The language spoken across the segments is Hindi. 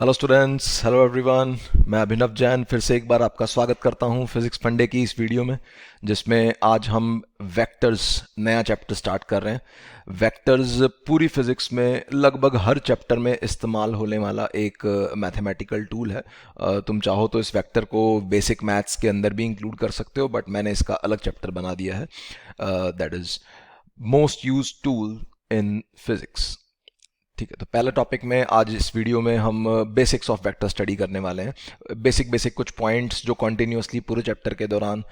Hello students, hello everyone. मैं अभिनव जैन फिर से एक बार आपका स्वागत करता हूं फिजिक्स फंडे की इस वीडियो में, जिसमें आज हम वेक्टर्स नया चैप्टर स्टार्ट कर रहे हैं। वेक्टर्स पूरी फिजिक्स में लगभग हर चैप्टर में इस्तेमाल होने वाला एक मैथमेटिकल टूल है। तुम चाहो तो इस वेक्टर को बेसिक मैथ्स के अंदर भी इंक्लूड कर सकते हो, बट मैंने इसका अलग चैप्टर बना दिया है। That is most use tool in physics. ठीक है, तो पहला टॉपिक में आज इस वीडियो में हम बेसिक्स ऑफ वेक्टर स्टडी करने वाले हैं। बेसिक बेसिक कुछ पॉइंट्स जो कॉन्टिन्यूसली पूरे चैप्टर के दौरान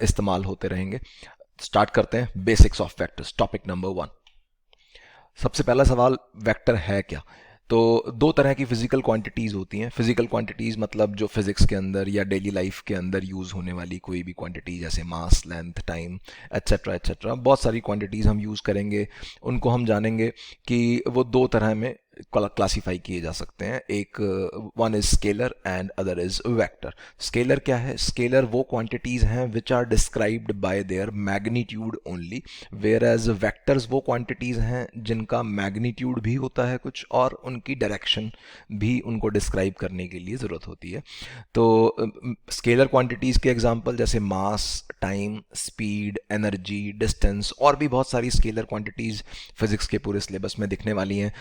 इस्तेमाल होते रहेंगे। स्टार्ट करते हैं basics of vectors. Topic number 1। सबसे पहला सवाल, वेक्टर है क्या? तो दो तरह की फिजिकल क्वांटिटीज़ होती हैं। फिजिकल क्वांटिटीज़ मतलब जो फिजिक्स के अंदर या डेली लाइफ के अंदर यूज़ होने वाली कोई भी क्वांटिटी, जैसे मास, लेंथ, टाइम, एट्सेट्रा एट्सेट्रा। बहुत सारी क्वांटिटीज़ हम यूज़ करेंगे। उनको हम जानेंगे कि वो दो तरह में क्लासीफाई किए जा सकते हैं। एक, one is scalar and other is vector. Scalar क्या है? स्केलर वो क्वांटिटीज हैं which are described by their magnitude only, whereas vectors वो क्वांटिटीज हैं जिनका मैग्नीट्यूड भी होता है कुछ, और उनकी डायरेक्शन भी उनको डिस्क्राइब करने के लिए ज़रूरत होती है। तो स्केलर क्वांटिटीज़ के एग्जांपल जैसे मास, टाइम, स्पीड, एनर्जी, डिस्टेंस, और भी बहुत सारी स्केलर क्वांटिटीज़ फिजिक्स के पूरे सिलेबस में दिखने वाली हैं।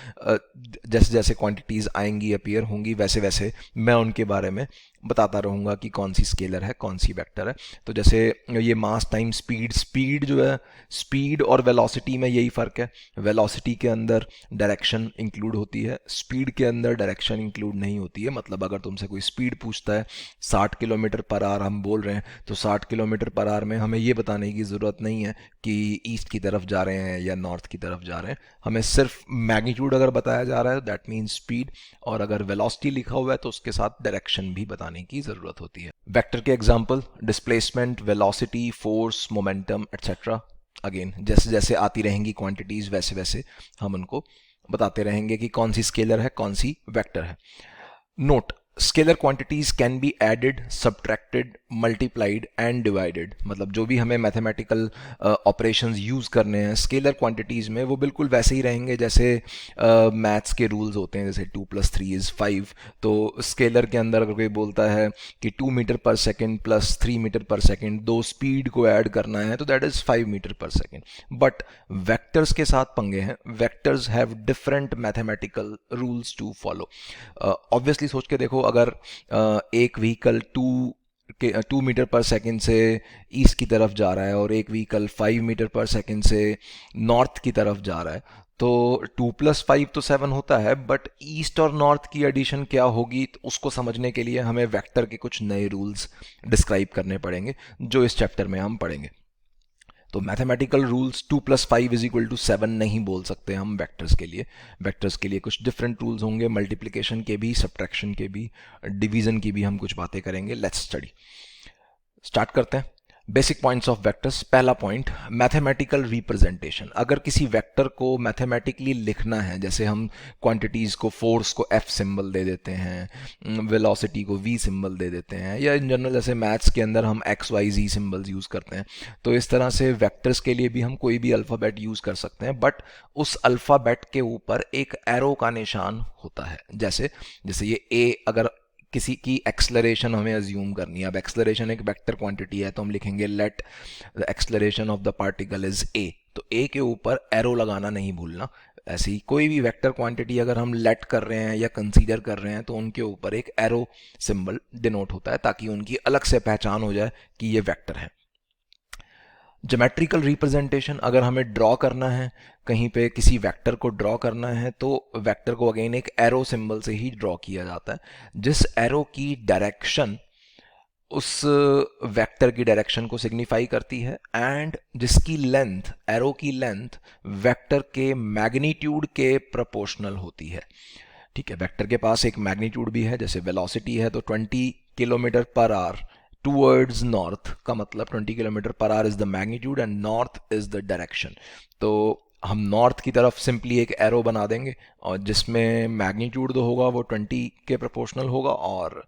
जैसे जैसे क्वांटिटीज़ आएंगी, अपीयर होंगी, वैसे वैसे मैं उनके बारे में बताता रहूँगा कि कौन सी स्केलर है, कौन सी वेक्टर है। तो जैसे ये मास, टाइम, स्पीड। स्पीड जो है, स्पीड और वेलोसिटी में यही फ़र्क है। वेलोसिटी के अंदर डायरेक्शन इंक्लूड होती है, स्पीड के अंदर डायरेक्शन इंक्लूड नहीं होती है। मतलब अगर तुमसे कोई स्पीड पूछता है, 60 किलोमीटर पर आवर हम बोल रहे हैं, तो 60 किलोमीटर पर आवर में हमें ये बताने की ज़रूरत नहीं है कि ईस्ट की तरफ जा रहे हैं या नॉर्थ की तरफ जा रहे हैं। हमें सिर्फ मैग्नीट्यूड अगर बताया जा रहा है तो दैट मीन्स स्पीड, और अगर वेलोसिटी लिखा हुआ है तो उसके साथ डायरेक्शन भी बताने की ज़रूरत होती है। वेक्टर के example, displacement, velocity, force, momentum etcetera. Again जैसे जैसे आती रहेंगी क्वांटिटीज़, वैसे वैसे हम उनको बताते रहेंगे कि कौन सी स्केलर है, कौन सी वेक्टर है। Note, scalar quantities can be added, subtracted, multiplied and divided. मतलब जो भी हमें मैथमेटिकल ऑपरेशंस यूज़ करने हैं स्केलर क्वांटिटीज़ में, वो बिल्कुल वैसे ही रहेंगे जैसे मैथ्स के रूल्स होते हैं। जैसे 2+3 = 5, तो स्केलर के अंदर अगर कोई बोलता है कि 2 metre per second plus 3 metre per second, दो स्पीड को ऐड करना है, तो that is 5 metre per second. But vectors के साथ पंगे हैं। Vectors have different mathematical rules to follow. Obviously सोच के देखो, अगर एक व्हीकल 2 मीटर पर सेकेंड से ईस्ट की तरफ जा रहा है और एक व्हीकल 5 मीटर पर सेकेंड से नॉर्थ की तरफ जा रहा है, तो 2+5 तो 7 होता है, बट ईस्ट और नॉर्थ की एडिशन क्या होगी, तो उसको समझने के लिए हमें वेक्टर के कुछ नए रूल्स डिस्क्राइब करने पड़ेंगे, जो इस चैप्टर में हम पढ़ेंगे। तो मैथमेटिकल रूल्स 2+5 = 7 नहीं बोल सकते हम वेक्टर्स के लिए। वेक्टर्स के लिए कुछ डिफरेंट रूल्स होंगे, मल्टीप्लिकेशन के भी, सब्ट्रैक्शन के भी, डिवीजन की भी हम कुछ बातें करेंगे। Let's study. स्टार्ट करते हैं। Basic points of vectors. पहला पॉइंट, मैथमेटिकल रिप्रेजेंटेशन। अगर किसी वेक्टर को मैथमेटिकली लिखना है, जैसे हम क्वांटिटीज को, फोर्स को एफ सिंबल दे देते हैं, वेलोसिटी को वी सिंबल दे देते हैं, या इन जनरल जैसे मैथ्स के अंदर हम एक्स वाई जी सिंबल्स यूज़ करते हैं, तो इस तरह से वेक्टर्स के लिए भी हम कोई भी अल्फ़ाबेट यूज़ कर सकते हैं, बट उस अल्फ़ाबेट के ऊपर एक एरो का निशान होता है। जैसे जैसे ये ए, अगर किसी की एक्सलरेशन हमें अज्यूम करनी है, अब एक्सलरेशन एक वेक्टर क्वांटिटी है, तो हम लिखेंगे let the acceleration of the particle is a. तो ए के ऊपर एरो लगाना नहीं भूलना। ऐसे ही कोई भी वेक्टर क्वांटिटी अगर हम लेट कर रहे हैं या कंसीडर कर रहे हैं, तो उनके ऊपर एक एरो सिंबल डिनोट होता है, ताकि उनकी अलग से पहचान हो जाए कि ये वेक्टर है। ज्योमेट्रिकल रिप्रेजेंटेशन, अगर हमें ड्रॉ करना है, कहीं पे किसी वेक्टर को ड्रॉ करना है, तो वेक्टर को अगेन एक एरो सिंबल से ही ड्रॉ किया जाता है। जिस एरो की डायरेक्शन उस वेक्टर की डायरेक्शन को सिग्निफाई करती है, एंड जिसकी लेंथ, एरो की लेंथ वेक्टर के मैग्नीट्यूड के प्रोपोर्शनल होती है। ठीक है, वेक्टर के पास एक मैग्नीट्यूड भी है। जैसे वेलोसिटी है तो 20 kilometre per hour towards north, का मतलब 20 kilometre per our is the magnitude and north is the direction. तो हम नॉर्थ की तरफ सिंपली एक एरो बना देंगे, और जिसमें मैग्नीट्यूड जो होगा वो 20 के प्रोपोर्शनल होगा, और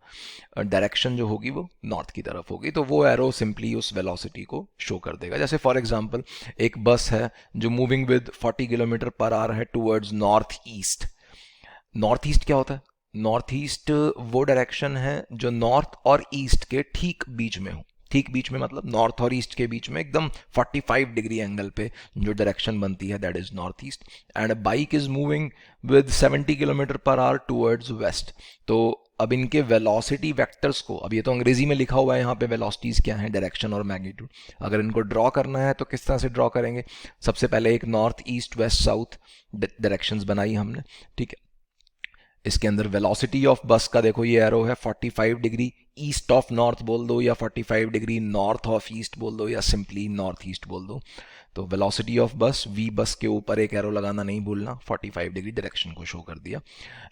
डायरेक्शन जो होगी वो नॉर्थ की तरफ होगी। तो वो एरो सिंपली उस वेलोसिटी को शो कर देगा। जैसे फॉर एग्जांपल एक बस है जो moving with 40 kilometre per hour है towards north east. North east क्या होता है? नॉर्थ ईस्ट वो डायरेक्शन है जो नॉर्थ और ईस्ट के ठीक बीच में हो। ठीक बीच में मतलब नॉर्थ और ईस्ट के बीच में एकदम 45 डिग्री एंगल पे जो डायरेक्शन बनती है that is north east. And bike is moving with 70 kilometre per hour towards west. तो अब इनके वेलोसिटी वेक्टर्स को, अब ये तो अंग्रेजी में लिखा हुआ है यहाँ पे वेलोसिटीज क्या है, डायरेक्शन और मैग्नीट्यूड, अगर इनको ड्रॉ करना है तो किस तरह से ड्रॉ करेंगे। सबसे पहले एक north east west south directions बनाई हमने, ठीक है। इसके अंदर वेलोसिटी ऑफ बस का देखो ये एरो है 45 डिग्री ईस्ट ऑफ नॉर्थ बोल दो, या 45 डिग्री नॉर्थ ऑफ ईस्ट बोल दो, या सिंपली नॉर्थ ईस्ट बोल दो। तो वेलोसिटी ऑफ बस, वी बस के ऊपर एक एरो लगाना नहीं भूलना, 45 डिग्री डायरेक्शन को शो कर दिया।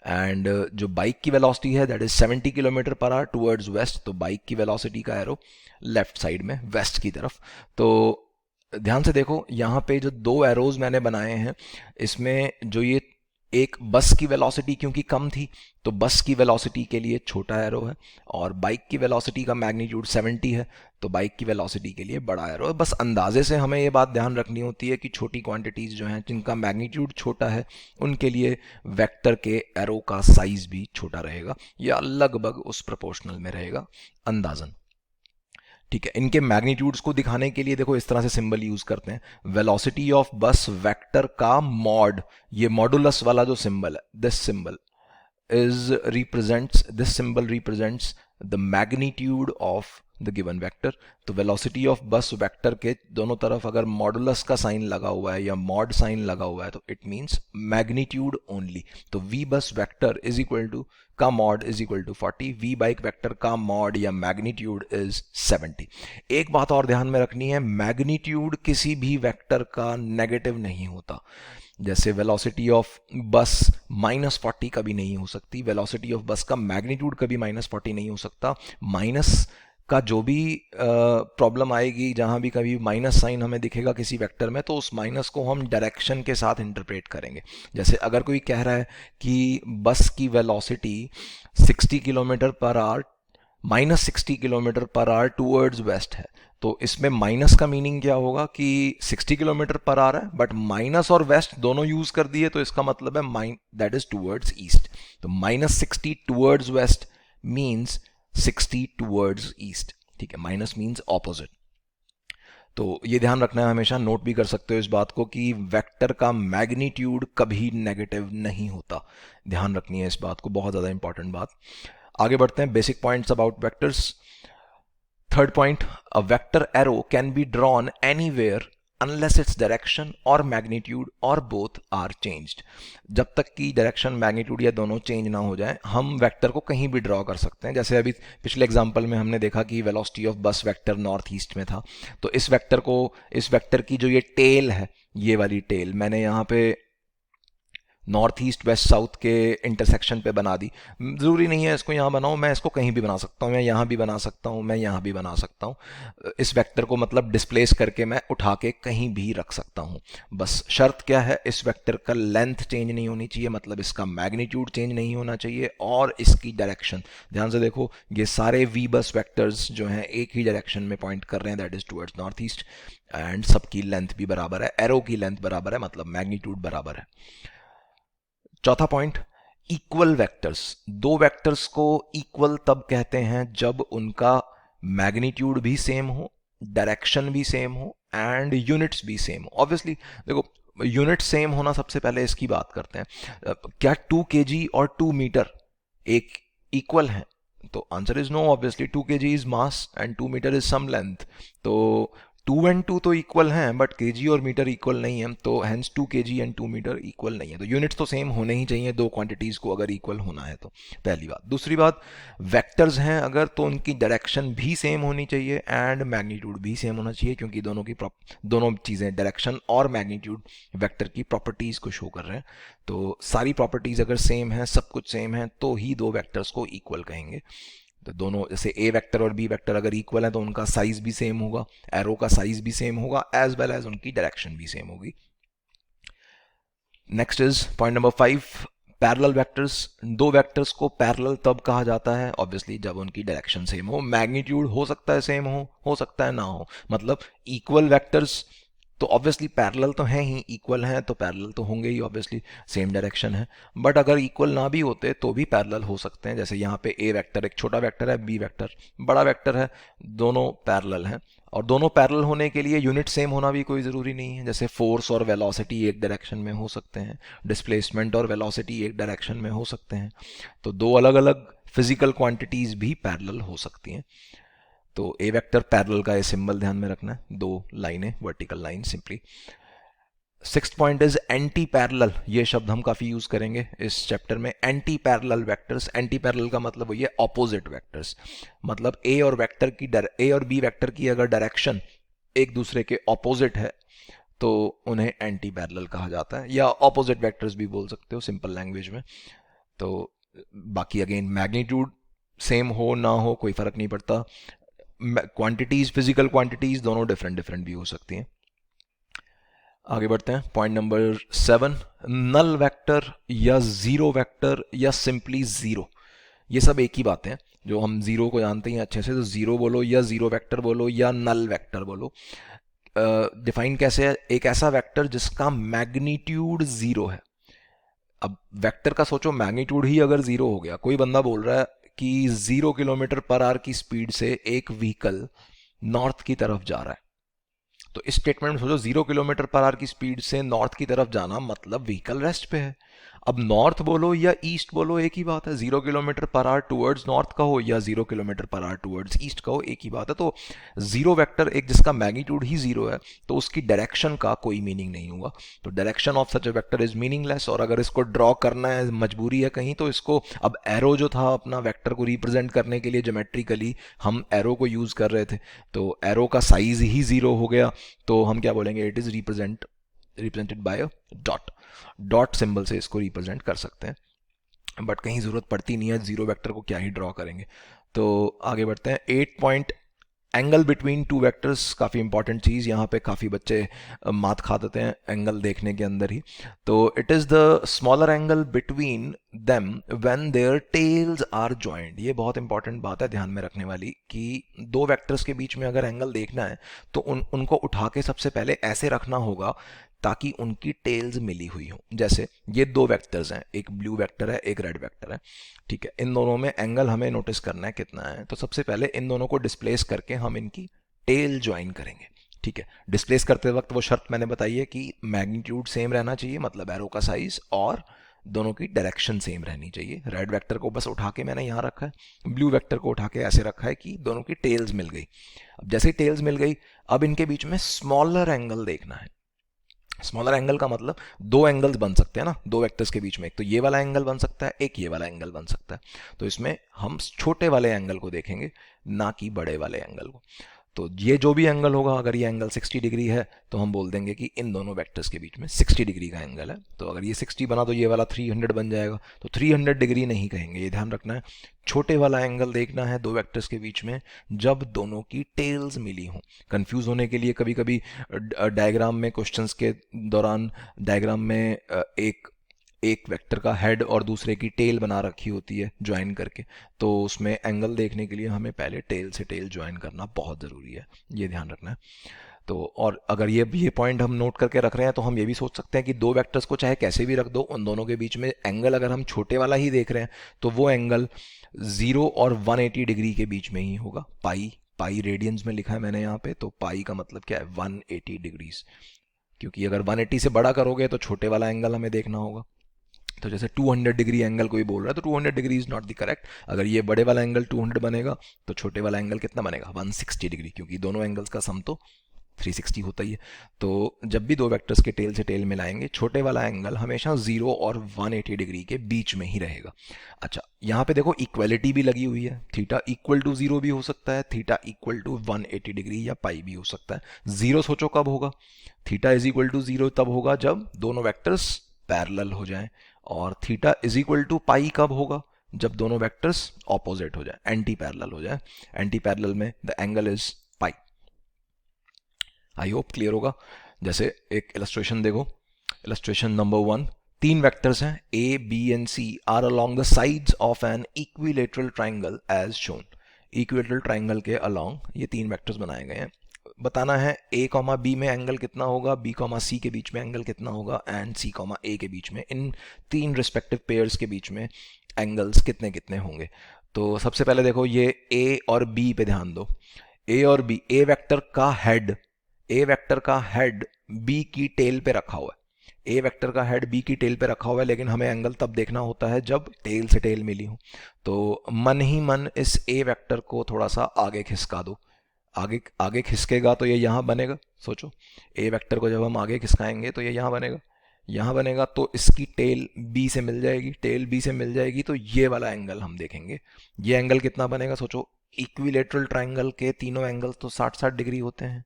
एंड जो बाइक की वेलोसिटी है that is 70 kilometre per hour towards west. तो बाइक की वेलोसिटी का एरो लेफ्ट साइड में वेस्ट की तरफ। तो ध्यान से देखो यहाँ पे जो दो एरोज मैंने बनाए हैं, इसमें जो ये एक बस की वेलोसिटी क्योंकि कम थी तो बस की वेलोसिटी के लिए छोटा एरो है, और बाइक की वेलोसिटी का मैग्नीट्यूड 70 है तो बाइक की वेलोसिटी के लिए बड़ा एरो है। बस अंदाजे से हमें ये बात ध्यान रखनी होती है कि छोटी क्वांटिटीज जो हैं जिनका मैग्नीट्यूड छोटा है उनके लिए वेक्टर के एरो का साइज भी छोटा रहेगा या लगभग उस प्रोपोर्शनल में रहेगा अंदाजन, ठीक है। इनके मैग्नीट्यूड्स को दिखाने के लिए देखो इस तरह से सिंबल यूज करते हैं। वेलोसिटी ऑफ बस वेक्टर का मॉड, ये मॉडुलस वाला जो सिंबल है, this symbol this symbol represents the magnitude of the given vector. तो वेलोसिटी ऑफ बस वेक्टर के दोनों तरफ अगर मॉडुलस का साइन लगा हुआ है या मॉड साइन लगा हुआ है तो इट मींस मैग्नीट्यूड ओनली। तो V bus vector is equal to का mod is equal to 40, V bike vector का मॉड या मैग्नीट्यूड इज 70। एक बात और ध्यान में रखनी है, मैग्नीट्यूड किसी भी वेक्टर का नेगेटिव नहीं होता। जैसे वेलोसिटी ऑफ बस -40 कभी नहीं हो सकती, वेलोसिटी ऑफ बस का मैग्नीट्यूड कभी -40 नहीं हो सकता। माइनस का जो भी प्रॉब्लम आएगी, जहां भी कभी माइनस साइन हमें दिखेगा किसी वेक्टर में, तो उस माइनस को हम डायरेक्शन के साथ इंटरप्रेट करेंगे। जैसे अगर कोई कह रहा है कि बस की velocity 60 kilometre per hour -60 kilometre per hour towards west है, तो इसमें माइनस का मीनिंग क्या होगा कि 60 किलोमीटर पर आवर है बट माइनस और वेस्ट दोनों यूज कर दिए, तो इसका मतलब है दैट इज टूवर्ड्स ईस्ट। तो -60 towards west means 60 towards east, ठीक है। Minus means opposite. तो ये ध्यान रखना है, हमेशा नोट भी कर सकते हो इस बात को कि वेक्टर का मैग्नीट्यूड कभी नेगेटिव नहीं होता। ध्यान रखनी है इस बात को, बहुत ज़्यादा इंपॉर्टेंट बात। आगे बढ़ते हैं, basic points about vectors. Third point, a vector arrow can be drawn anywhere unless its direction और मैग्नीट्यूड और बोथ आर चेंज्ड। जब तक कि डायरेक्शन मैग्नीट्यूड या दोनों चेंज ना हो जाए हम वेक्टर को कहीं भी ड्रॉ कर सकते हैं। जैसे अभी पिछले एग्जांपल में हमने देखा कि वेलोसिटी ऑफ बस वेक्टर नॉर्थ ईस्ट में था, तो इस वेक्टर की जो ये टेल है, ये वाली टेल मैंने यहाँ पे नॉर्थ ईस्ट वेस्ट साउथ के इंटरसेक्शन पे बना दी। ज़रूरी नहीं है इसको यहाँ बनाऊँ, मैं इसको कहीं भी बना सकता हूँ, मैं यहाँ भी बना सकता हूँ, मैं यहाँ भी बना सकता हूँ। इस वेक्टर को मतलब डिस्प्लेस करके मैं उठा के कहीं भी रख सकता हूँ। बस शर्त क्या है, इस वेक्टर का लेंथ चेंज नहीं होनी चाहिए, मतलब इसका मैग्नीट्यूड चेंज नहीं होना चाहिए, और इसकी डायरेक्शन, ध्यान से देखो ये सारे वी बस वेक्टर्स जो हैं एक ही डायरेक्शन में पॉइंट कर रहे हैं, that is towards north east, and सबकी लेंथ भी बराबर है, एरो की लेंथ बराबर है, मतलब मैग्नीट्यूड बराबर है। चौथा पॉइंट, इक्वल वेक्टर्स। दो वेक्टर्स को इक्वल तब कहते हैं जब उनका मैग्नीट्यूड भी सेम हो, डायरेक्शन भी सेम हो एंड यूनिट्स भी सेम हो। ऑब्वियसली देखो यूनिट सेम होना, सबसे पहले इसकी बात करते हैं। क्या 2 kg और 2 मीटर एक इक्वल है? तो answer is no. Obviously 2 kg is mass and 2 metre is some length. तो 2 एंड 2 तो इक्वल हैं बट केजी और मीटर इक्वल नहीं है, तो hence 2 kg and 2 metre equal नहीं है। तो यूनिट्स तो सेम होने ही चाहिए दो क्वांटिटीज को अगर इक्वल होना है तो, पहली बात। दूसरी बात, वेक्टर्स हैं अगर तो उनकी डायरेक्शन भी सेम होनी चाहिए एंड मैग्नीट्यूड भी सेम होना चाहिए, क्योंकि दोनों चीज़ें, डायरेक्शन और मैग्नीट्यूड, वेक्टर की प्रॉपर्टीज़ को शो कर रहे हैं। तो सारी प्रॉपर्टीज़ अगर सेम है, सब कुछ सेम है, तो ही दो वेक्टर्स को इक्वल कहेंगे। तो दोनों, जैसे ए वेक्टर और बी वेक्टर अगर इक्वल है तो उनका साइज भी सेम होगा, एरो का साइज भी सेम होगा, एज वेल एज उनकी डायरेक्शन भी सेम होगी। Next is point number 5, parallel vectors. दो वेक्टर्स को पैरेलल तब कहा जाता है ऑब्वियसली जब उनकी डायरेक्शन सेम हो। मैग्नीट्यूड हो सकता है सेम हो सकता है ना हो, मतलब इक्वल वेक्टर्स तो ऑब्वियसली पैरेलल तो हैं ही, इक्वल हैं तो पैरेलल तो होंगे ही, ऑब्वियसली सेम डायरेक्शन है। बट अगर इक्वल ना भी होते तो भी पैरेलल हो सकते हैं। जैसे यहाँ पे ए वेक्टर एक छोटा वेक्टर है, बी वेक्टर बड़ा वेक्टर है, दोनों पैरेलल हैं। और दोनों पैरेलल होने के लिए यूनिट सेम होना भी कोई ज़रूरी नहीं है। जैसे फोर्स और वेलोसिटी एक डायरेक्शन में हो सकते हैं, डिस्प्लेसमेंट और वेलोसिटी एक डायरेक्शन में हो सकते हैं। तो दो अलग अलग फिजिकल क्वांटिटीज भी पैरेलल हो सकती हैं। तो ए वेक्टर पैरेलल का ये सिंबल ध्यान में रखना है, दो लाइनें vertical line simply. Sixth point is anti parallel. ये शब्द हम काफी यूज करेंगे इस चैप्टर में। Anti parallel vectors, anti parallel का मतलब वही है ऑपोजिट वेक्टर्स। मतलब ए और बी वेक्टर की अगर डायरेक्शन एक दूसरे के ऑपोजिट है तो उन्हें एंटी पैरेलल कहा जाता है, या ऑपोजिट वेक्टर्स भी बोल सकते हो सिंपल लैंग्वेज में। तो बाकी अगेन मैग्नीट्यूड सेम हो ना हो कोई फर्क नहीं पड़ता। क्वांटिटीज, फिजिकल क्वांटिटीज दोनों डिफरेंट डिफरेंट भी हो सकती हैं। आगे बढ़ते हैं, पॉइंट नंबर 7, नल वेक्टर या जीरो वेक्टर या सिंपली जीरो, ये सब एक ही बात है। जो हम जीरो को जानते हैं अच्छे से, तो जीरो बोलो या जीरो वेक्टर बोलो या नल वेक्टर बोलो। डिफाइन कैसे है? एक ऐसा वेक्टर जिसका मैग्नीट्यूड जीरो है। अब वेक्टर का सोचो, मैग्नीट्यूड ही अगर जीरो हो गया, कोई बंदा बोल रहा है कि 0 किलोमीटर पर आवर की स्पीड से एक व्हीकल नॉर्थ की तरफ जा रहा है, तो इस स्टेटमेंट में सोचो 0 किलोमीटर पर आवर की स्पीड से नॉर्थ की तरफ जाना मतलब व्हीकल रेस्ट पे है। अब नॉर्थ बोलो या ईस्ट बोलो एक ही बात है, 0 kilometre per hour towards north कहो या 0 kilometre per hour towards east कहो एक ही बात है। तो जीरो वेक्टर एक जिसका मैग्नीट्यूड ही जीरो है, तो उसकी डायरेक्शन का कोई मीनिंग नहीं होगा। तो direction of such A vector is meaningless. और अगर इसको ड्रॉ करना है, मजबूरी है कहीं, तो इसको अब एरो जो था अपना वेक्टर को रिप्रेजेंट करने के लिए ज्योमेट्रिकली हम एरो को यूज कर रहे थे, तो एरो का साइज ही जीरो हो गया, तो हम क्या बोलेंगे? It is represented by a dot. Dot symbol से इसको रिप्रेजेंट कर सकते हैं, बट कहीं जरूरत पड़ती नहीं है, जीरो वेक्टर को क्या ही ड्रॉ करेंगे। तो आगे बढ़ते हैं। 8 point, angle between two vectors, काफ़ी इंपॉर्टेंट चीज़। यहाँ पे काफ़ी बच्चे मात खा देते हैं एंगल देखने के अंदर ही। तो it is the smaller angle between them when their tails are joined. ये बहुत इंपॉर्टेंट बात है ध्यान में रखने वाली, कि दो वेक्टर्स के बीच में अगर एंगल देखना है तो उनको उठा के सबसे पहले ऐसे रखना होगा ताकि उनकी टेल्स मिली हुई हो। जैसे ये दो वेक्टर्स हैं, एक ब्लू वेक्टर है एक रेड वेक्टर है, ठीक है। इन दोनों में एंगल हमें नोटिस करना है कितना है, तो सबसे पहले इन दोनों को डिस्प्लेस करके हम इनकी टेल ज्वाइन करेंगे, ठीक है। डिस्प्लेस करते वक्त वो शर्त मैंने बताई है कि मैग्नीट्यूड सेम रहना चाहिए, मतलब एरो का साइज, और दोनों की डायरेक्शन सेम रहनी चाहिए। रेड वेक्टर को बस उठा के मैंने यहाँ रखा है, ब्लू वेक्टर को उठा के ऐसे रखा है कि दोनों की टेल्स मिल गई। अब जैसे ही टेल्स मिल गई, अब इनके बीच में स्मॉलर एंगल देखना है। स्मॉलर एंगल का मतलब दो एंगल्स बन सकते हैं ना दो वेक्टर्स के बीच में, एक तो ये वाला एंगल बन सकता है, एक ये वाला एंगल बन सकता है। तो इसमें हम छोटे वाले एंगल को देखेंगे, ना कि बड़े वाले एंगल को। तो ये जो भी एंगल होगा, अगर ये एंगल 60 डिग्री है तो हम बोल देंगे कि इन दोनों वेक्टर्स के बीच में 60 डिग्री का एंगल है। तो अगर ये 60 बना तो ये वाला 300 बन जाएगा, तो 300 डिग्री नहीं कहेंगे, ये ध्यान रखना है। छोटे वाला एंगल देखना है दो वेक्टर्स के बीच में जब दोनों की टेल्स मिली हों। कंफ्यूज होने के लिए कभी कभी डायग्राम में, क्वेश्चंस के दौरान डायग्राम में एक वेक्टर का हेड और दूसरे की टेल बना रखी होती है ज्वाइन करके, तो उसमें एंगल देखने के लिए हमें पहले टेल से टेल ज्वाइन करना बहुत ज़रूरी है, ये ध्यान रखना है। तो और अगर ये पॉइंट हम नोट करके रख रहे हैं तो हम ये भी सोच सकते हैं कि दो वेक्टर्स को चाहे कैसे भी रख दो, उन दोनों के बीच में एंगल अगर हम छोटे वाला ही देख रहे हैं तो वो एंगल 0 और 180 डिग्री के बीच में ही होगा। पाई रेडियंस में लिखा है मैंने यहाँ पे, तो पाई का मतलब क्या है? 180 डिग्रीज। क्योंकि अगर 180 से बड़ा करोगे तो छोटे वाला एंगल हमें देखना होगा। तो जैसे 200 डिग्री एंगल कोई बोल रहा है तो 200 degree is not the correct. अगर ये बड़े वाला एंगल 200 बनेगा तो छोटे वाला एंगल कितना बनेगा? 160 डिग्री, क्योंकि दोनों एंगल्स का सम तो 360 होता ही है। तो जब भी दो वेक्टर्स के टेल से टेल मिलाएंगे, छोटे वाला एंगल हमेशा 0 और 180 डिग्री के बीच में ही रहेगा। अच्छा, यहाँ पे देखो इक्वलिटी भी लगी हुई है, थीटा इक्वल टू 0 भी हो सकता है, थीटा इक्वल टू 180 डिग्री या पाई भी हो सकता है। 0 सोचो कब होगा? थीटा इज इक्वल टू 0 तब होगा जब दोनों वेक्टर्स पैरेलल हो जाएं, और थीटा इज इक्वल टू पाई कब होगा? जब दोनों वेक्टर्स ऑपोजिट हो जाए, एंटी पैरेलल हो जाए। एंटी पैरेलल में the angle is pi. I hope clear होगा। जैसे एक इलस्ट्रेशन देखो, इलस्ट्रेशन नंबर 1, तीन वेक्टर्स हैं A B and C are along the sides of an equilateral triangle as shown. Equilateral triangle के अलोंग ये तीन वेक्टर्स बनाए गए हैं। बताना है a कॉमा b में एंगल कितना होगा, b कॉमा c के बीच में एंगल कितना होगा एंड c कॉमा a के बीच में, इन तीन रिस्पेक्टिव पेयर्स के बीच में एंगल्स कितने कितने होंगे। तो सबसे पहले देखो ये a और b पे ध्यान दो। a और b, a वेक्टर का हेड b की टेल पे रखा हुआ है। a वेक्टर का हेड b की टेल पे रखा हुआ है, लेकिन हमें एंगल तब देखना होता है जब टेल से टेल मिली हो। तो मन ही मन इस a वेक्टर को थोड़ा सा आगे खिसका दो। आगे आगे खिसकेगा तो ये यहाँ बनेगा। सोचो a वेक्टर को जब हम आगे खिसकाएंगे तो ये यहाँ बनेगा, यहाँ बनेगा, तो इसकी टेल b से मिल जाएगी। टेल b से मिल जाएगी तो ये वाला एंगल हम देखेंगे। ये एंगल कितना बनेगा, सोचो इक्विलेटरल ट्राइंगल के तीनों एंगल तो 60-60 डिग्री होते हैं,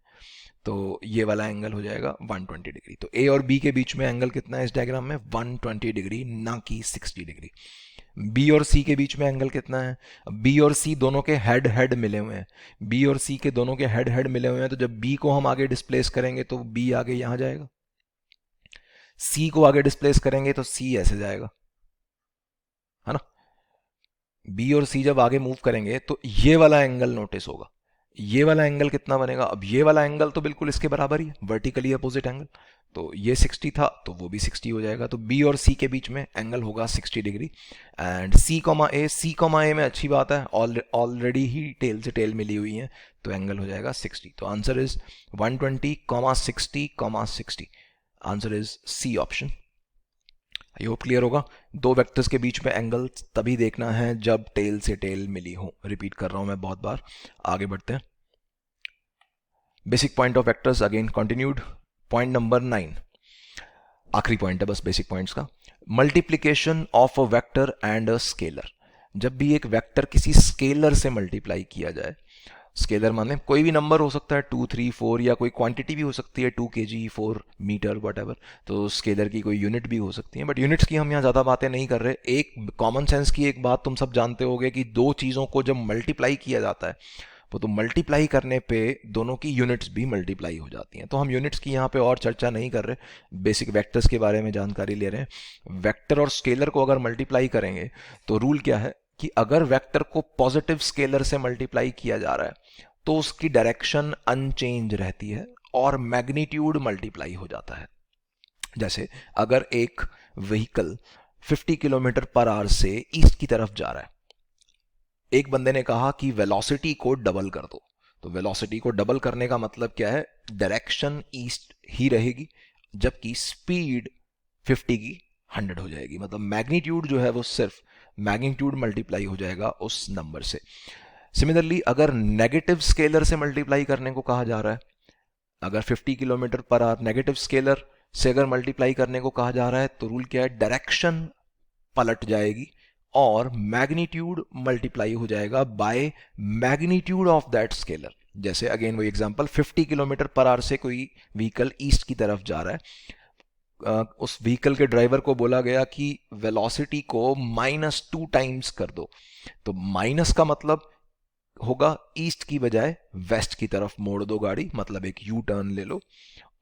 तो ये वाला एंगल हो जाएगा 120 डिग्री। तो a और b के बीच में एंगल कितना है इस डायग्राम में, 120 डिग्री, ना कि 60 डिग्री। b और c के बीच में एंगल कितना है, b और c दोनों के हेड हेड मिले हुए हैं। b और c के दोनों के हेड हेड मिले हुए हैं, तो जब b को हम आगे डिस्प्लेस करेंगे तो b आगे यहां जाएगा, c को आगे डिस्प्लेस करेंगे तो c ऐसे जाएगा, है ना। b और c जब आगे मूव करेंगे तो ये वाला एंगल नोटिस होगा। ये वाला एंगल कितना बनेगा, अब ये वाला एंगल तो बिल्कुल इसके बराबर ही है, वर्टिकली अपोजिट एंगल। तो ये 60 था तो वो भी 60 हो जाएगा। तो b और c के बीच में एंगल होगा 60 degree. And c comma a में अच्छी बात है, ऑलरेडी ही टेल से टेल मिली हुई है, तो एंगल हो जाएगा 60। तो answer is 120, 60, 60। Answer is C option. I hope clear होगा। दो वेक्टर्स के बीच में एंगल तभी देखना है जब टेल से टेल मिली हो। रिपीट कर रहा हूं मैं बहुत बार। आगे बढ़ते हैं। Basic point of vectors again continued. Point number 9, आखिरी पॉइंट है बस बेसिक पॉइंट्स का। Multiplication of a vector and a scalar. जब भी एक वेक्टर किसी स्केलर से मल्टीप्लाई किया जाए, स्केलर माने कोई भी नंबर हो सकता है, 2, 3, 4, या कोई क्वांटिटी भी हो सकती है, 2 kg, 4 मीटर, वट। तो स्केलर की कोई यूनिट भी हो सकती है, बट यूनिट्स की हम यहाँ ज़्यादा बातें नहीं कर रहे। एक कॉमन सेंस की एक बात तुम सब जानते होगे कि दो चीज़ों को जब मल्टीप्लाई किया जाता है वो तो मल्टीप्लाई करने पे दोनों की यूनिट्स भी मल्टीप्लाई हो जाती हैं। तो हम यूनिट्स की यहाँ पे और चर्चा नहीं कर रहे, बेसिक वेक्टर्स के बारे में जानकारी ले रहे हैं। वेक्टर और स्केलर को अगर मल्टीप्लाई करेंगे तो रूल क्या है कि अगर वेक्टर को पॉजिटिव स्केलर से मल्टीप्लाई किया जा रहा है तो उसकी डायरेक्शन अनचेंज रहती है और मैग्नीट्यूड मल्टीप्लाई हो जाता है। जैसे अगर एक व्हीकल 50 किलोमीटर पर आवर से ईस्ट की तरफ जा रहा है, एक बंदे ने कहा कि वेलोसिटी को डबल कर दो। तो वेलोसिटी को डबल करने का मतलब क्या है, डायरेक्शन ईस्ट ही रहेगी जबकि स्पीड 50 की 100 हो जाएगी। मतलब मैग्नीट्यूड जो है वो सिर्फ मैग्नीट्यूड मल्टीप्लाई हो जाएगा उस नंबर से। सिमिलरली अगर नेगेटिव स्केलर से मल्टीप्लाई करने को कहा जा रहा है, अगर 50 kilometre per our negative scalar से अगर मल्टीप्लाई करने को कहा जा रहा है तो रूल क्या है, डायरेक्शन पलट जाएगी और मैग्नीट्यूड मल्टीप्लाई हो जाएगा by magnitude of that scalar. जैसे अगेन वही एग्जांपल, 50 किलोमीटर पर आवर से कोई व्हीकल ईस्ट की तरफ जा रहा है, उस व्हीकल के ड्राइवर को बोला गया कि वेलोसिटी को -2 टाइम्स कर दो। तो माइनस का मतलब होगा ईस्ट की बजाय वेस्ट की तरफ मोड़ दो गाड़ी, मतलब एक यू टर्न ले लो।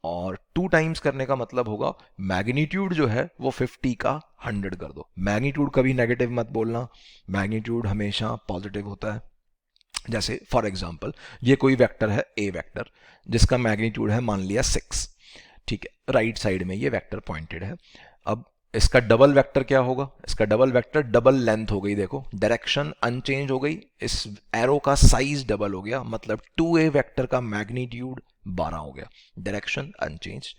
और 2 टाइम्स करने का मतलब होगा मैग्नीट्यूड जो है वो 50 का 100 कर दो। मैग्नीट्यूड कभी नेगेटिव मत बोलना, मैग्नीट्यूड हमेशा पॉजिटिव होता है। जैसे फॉर एग्जांपल ये कोई वेक्टर है ए वेक्टर जिसका मैग्नीट्यूड है मान लिया 6, ठीक है, राइट साइड में ये वेक्टर पॉइंटेड है। अब इसका डबल वेक्टर क्या होगा, इसका डबल वेक्टर डबल लेंथ हो गई। देखो डायरेक्शन अनचेंज हो गई, इस एरो का साइज डबल हो गया, मतलब 2a वेक्टर का मैग्नीट्यूड 12 हो गया, डायरेक्शन अनचेंज।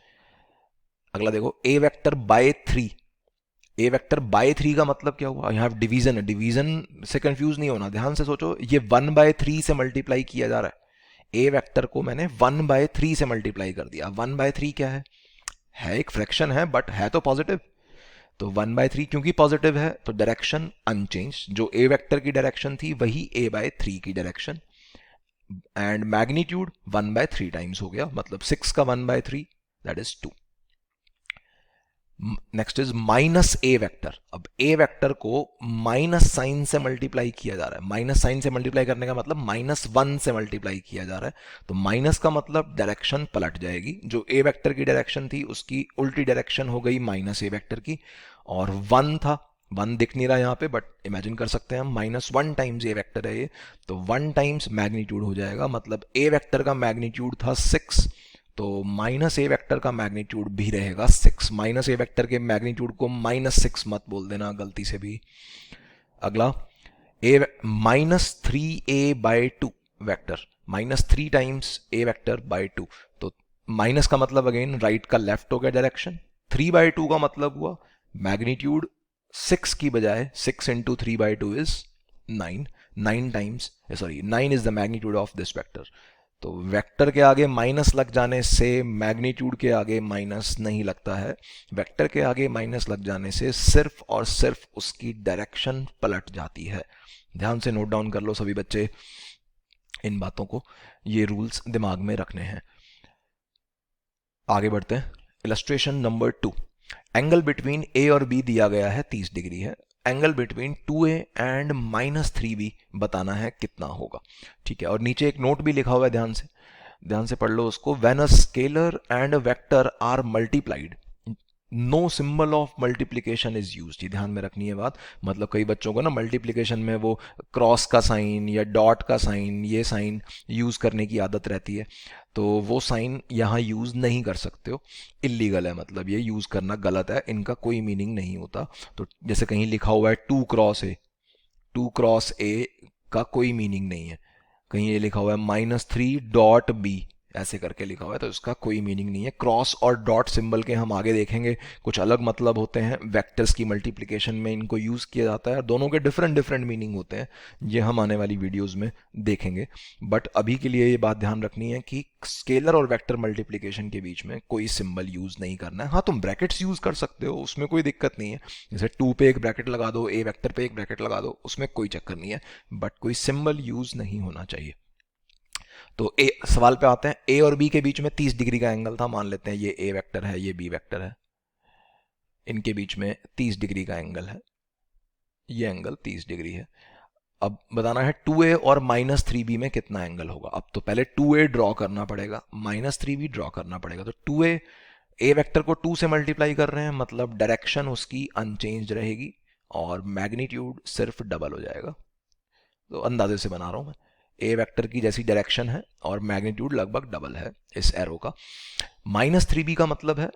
अगला देखो a vector by 3। a vector by 3 का मतलब क्या हुआ, यहां डिवीजन है, डिवीजन से कंफ्यूज नहीं होना, ध्यान से सोचो। ये 1/3 से मल्टीप्लाई किया जा रहा है। a वेक्टर को मैंने 1/3 से मल्टीप्लाई कर दिया। 1/3 क्या है एक फ्रैक्शन है बट है तो पॉजिटिव। तो 1/3 क्योंकि पॉजिटिव है तो डायरेक्शन अनचेंज, जो ए वेक्टर की डायरेक्शन थी वही a/3 की डायरेक्शन। एंड मैग्नीट्यूड 1/3 टाइम्स हो गया, मतलब 6 का 1/3 that is 2। Next is minus A vector. अब ए वेक्टर को माइनस साइन से मल्टीप्लाई किया जा रहा है। माइनस साइन से मल्टीप्लाई करने का मतलब -1 से मल्टीप्लाई किया जा रहा है। तो माइनस का मतलब डायरेक्शन पलट जाएगी, जो ए वेक्टर की डायरेक्शन थी उसकी उल्टी डायरेक्शन हो गई माइनस ए वेक्टर की, और 1 था वन दिख नहीं रहा यहाँ पे, बट इमेजिन कर सकते हैं हम, -1 टाइम्स ए वेक्टर है ये, तो 1 टाइम्स मैग्नीट्यूड हो जाएगा, मतलब ए वेक्टर का मैग्नीट्यूड था 6, तो माइनस ए वेक्टर का मैग्नीट्यूड भी रहेगा 6। माइनस ए वेक्टर के मैग्नीट्यूड को -6 मत बोल देना गलती से भी। अगला ए -3a/2 vector, -3 times A vector by 2, तो माइनस का मतलब अगेन राइट का लेफ्ट हो गया डायरेक्शन, 3/2 का मतलब हुआ मैग्नीट्यूड 6 की बजाय 6 into 3/2 is 9, 9 times, sorry 9 is the magnitude of this vector. तो वेक्टर के आगे माइनस लग जाने से मैग्नीट्यूड के आगे माइनस नहीं लगता है, वेक्टर के आगे माइनस लग जाने से सिर्फ और सिर्फ उसकी डायरेक्शन पलट जाती है। ध्यान से नोट डाउन कर लो सभी बच्चे इन बातों को, ये रूल्स दिमाग में रखने हैं। आगे बढ़ते हैं, इलस्ट्रेशन नंबर 2। एंगल बिटवीन ए और बी दिया गया है 30 डिग्री है, angle between 2a and -3b बताना है कितना होगा। ठीक है, और नीचे एक नोट भी लिखा हुआ है, ध्यान से पढ़ लो उसको। When a scalar and a vector are multiplied, no symbol of multiplication is used, ध्यान में रखनी है बात। मतलब कई बच्चों को ना मल्टीप्लीकेशन में वो क्रॉस का साइन या डॉट का साइन, ये साइन यूज करने की आदत रहती है, तो वो साइन यहाँ यूज नहीं कर सकते हो, इलीगल है, मतलब ये यूज करना गलत है, इनका कोई मीनिंग नहीं होता। तो जैसे कहीं लिखा हुआ है 2 क्रॉस ए, 2 क्रॉस ए का कोई मीनिंग नहीं है। कहीं ये लिखा हुआ है -3 .b, ऐसे करके लिखा हुआ है, तो इसका कोई मीनिंग नहीं है। क्रॉस और डॉट सिंबल के हम आगे देखेंगे कुछ अलग मतलब होते हैं, वेक्टर्स की मल्टीप्लिकेशन में इनको यूज़ किया जाता है, और दोनों के डिफरेंट डिफरेंट मीनिंग होते हैं, ये हम आने वाली वीडियोस में देखेंगे। बट अभी के लिए ये बात ध्यान रखनी है कि स्केलर और वेक्टर मल्टीप्लिकेशन के बीच में कोई सिंबल यूज़ नहीं करना है। हाँ, तुम ब्रैकेट्स यूज़ कर सकते हो, उसमें कोई दिक्कत नहीं है, जैसे 2 पे एक ब्रैकेट लगा दो, ए वेक्टर पे एक ब्रैकेट लगा दो, उसमें कोई चक्कर नहीं है, बट कोई सिंबल यूज़ नहीं होना चाहिए। तो ए सवाल पे आते हैं, ए और बी के बीच में 30 डिग्री का एंगल था, मान लेते हैं ये ए वेक्टर है, ये बी वेक्टर है, इनके बीच में 30 डिग्री का एंगल है, ये एंगल 30 डिग्री है। अब बताना है 2a और -3b में कितना एंगल होगा। अब तो पहले 2a ड्रॉ करना पड़ेगा, -3b ड्रॉ करना पड़ेगा। तो 2a, ए वेक्टर को 2 से मल्टीप्लाई कर रहे हैं, मतलब डायरेक्शन उसकी अनचेंज रहेगी और मैग्नीट्यूड सिर्फ डबल हो जाएगा। तो अंदाजे से बना रहा हूं मैं, ए वेक्टर की जैसी डायरेक्शन है और मैग्नीट्यूड लगभग डबल है इस एरो का। -3b का मतलब है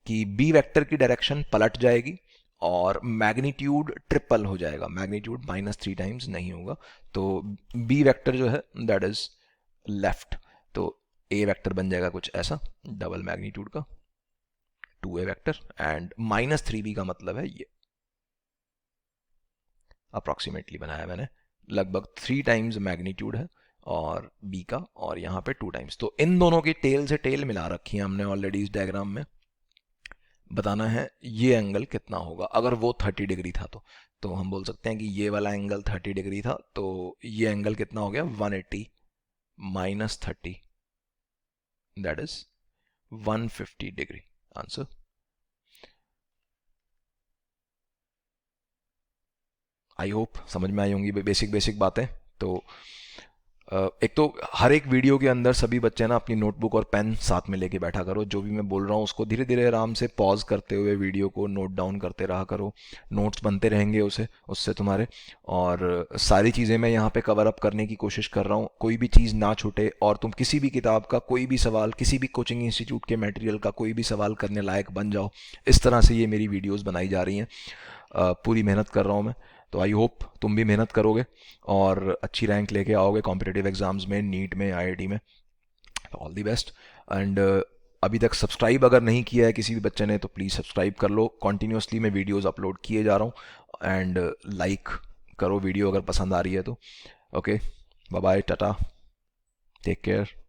कि बी वेक्टर की डायरेक्शन पलट जाएगी और मैग्नीट्यूड ट्रिपल हो जाएगा, मैग्नीट्यूड -3 टाइम्स नहीं होगा। तो बी वेक्टर जो है दैट इज लेफ्ट, तो ए वेक्टर बन जाएगा कुछ ऐसा, डबल मैग्नीट्यूड का 2a वेक्टर, एंड -3b का मतलब है ये, अप्रॉक्सीमेटली बनाया मैंने, लगभग 3 टाइम्स मैग्नीट्यूड है और बी का, और यहाँ पे 2 टाइम्स। तो इन दोनों की टेल से टेल मिला रखी है हमने ऑलरेडी इस डायग्राम में। बताना है ये एंगल कितना होगा अगर वो 30 डिग्री था, तो हम बोल सकते हैं कि ये वाला एंगल 30 डिग्री था, तो ये एंगल कितना हो गया 180 -30, that is 150 degree answer. I hope समझ में आई होंगी बेसिक बेसिक बातें। तो एक तो हर एक वीडियो के अंदर सभी बच्चे ना अपनी नोटबुक और पेन साथ में लेके बैठा करो, जो भी मैं बोल रहा हूँ उसको धीरे धीरे आराम से पॉज करते हुए वीडियो को नोट डाउन करते रहा करो, नोट्स बनते रहेंगे उससे तुम्हारे, और सारी चीज़ें मैं यहाँ पे कवर अप करने की कोशिश कर रहा हूँ, कोई भी चीज़ ना छूटे, और तुम किसी भी किताब का कोई भी सवाल, किसी भी कोचिंग इंस्टीट्यूट के मटेरियल का कोई भी सवाल करने लायक बन जाओ। इस तरह से ये मेरी वीडियोज़ बनाई जा रही हैं, पूरी मेहनत कर रहा हूँ मैं। तो आई होप तुम भी मेहनत करोगे और अच्छी रैंक लेके आओगे कॉम्पिटिटिव एग्जाम्स में, नीट में, आईआईटी में। All the best. एंड अभी तक सब्सक्राइब अगर नहीं किया है किसी भी बच्चे ने तो प्लीज़ सब्सक्राइब कर लो, कॉन्टीन्यूसली मैं वीडियोज़ अपलोड किए जा रहा हूँ। एंड लाइक करो वीडियो अगर पसंद आ रही है तो। Okay, bye bye, tata, take care.